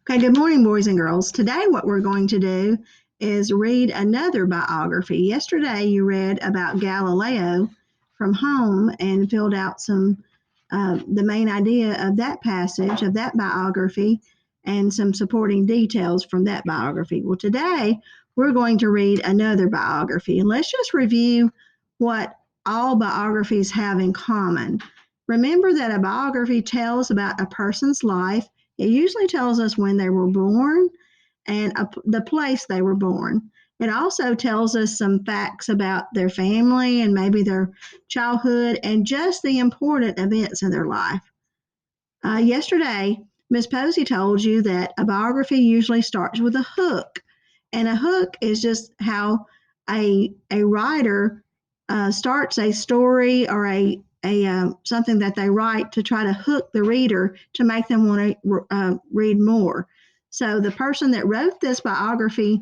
Okay, good morning, boys and girls. Today, what we're going to do is read another biography. Yesterday, you read about Galileo from home and filled out the main idea of that passage, of that biography, and some supporting details from that biography. Well, today, we're going to read another biography. And let's just review what all biographies have in common. Remember that a biography tells about a person's life. It usually tells us when they were born and the place they were born. It also tells us some facts about their family and maybe their childhood and just the important events in their life. Yesterday, Miss Posey told you that a biography usually starts with a hook, and a hook is just how a writer starts a story or a something that they write to try to hook the reader to make them want to read more. So the person that wrote this biography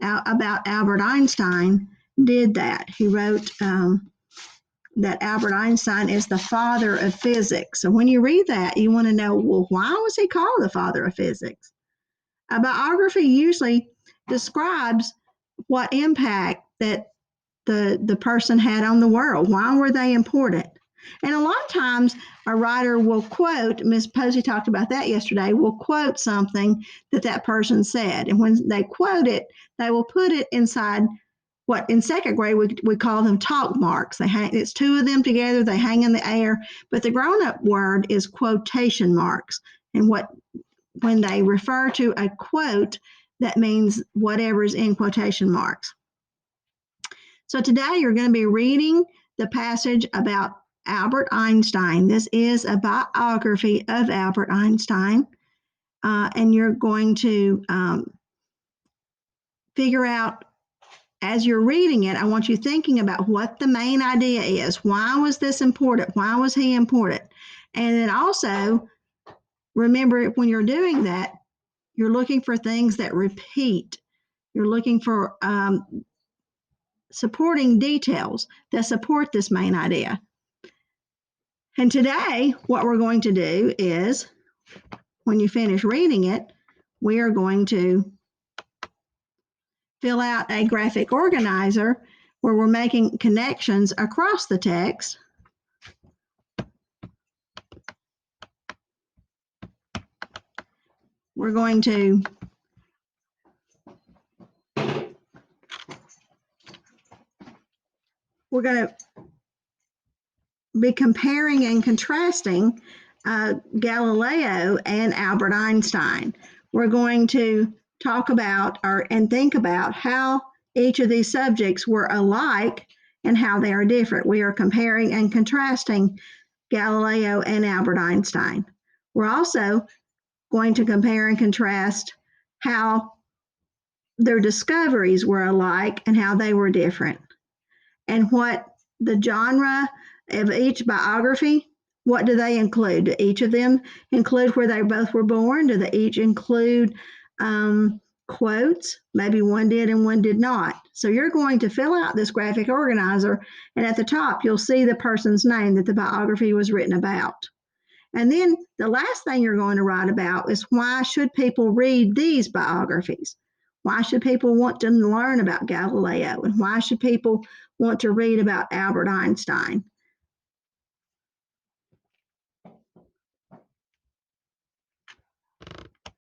about Albert Einstein did that. He wrote that Albert Einstein is the father of physics. So when you read that, you want to know, well, why was he called the father of physics? A biography usually describes what impact that the person had on the world. Why were they important? And a lot of times a writer will quote, Ms. Posey talked about that yesterday, will quote something that person said. And when they quote it, they will put it inside what in second grade we call them talk marks. It's two of them together, they hang in the air, but the grown-up word is quotation marks. And when they refer to a quote, that means whatever's in quotation marks. So today you're going to be reading the passage about Albert Einstein. This is a biography of Albert Einstein, and you're going to figure out as you're reading it, I want you thinking about what the main idea is. Why was this important? Why was he important? And then also remember when you're doing that, you're looking for things that repeat. You're looking for supporting details that support this main idea. And today, what we're going to do is, when you finish reading it, we are going to fill out a graphic organizer where we're making connections across the text. We're going to be comparing and contrasting Galileo and Albert Einstein. We're going to talk about and think about how each of these subjects were alike and how they are different. We are comparing and contrasting Galileo and Albert Einstein. We're also going to compare and contrast how their discoveries were alike and how they were different, and what the genre of each biography, what do they include? Do each of them include where they both were born? Do they each include quotes? Maybe one did and one did not. So you're going to fill out this graphic organizer, and at the top you'll see the person's name that the biography was written about. And then the last thing you're going to write about is why should people read these biographies? Why should people want to learn about Galileo? And why should people want to read about Albert Einstein?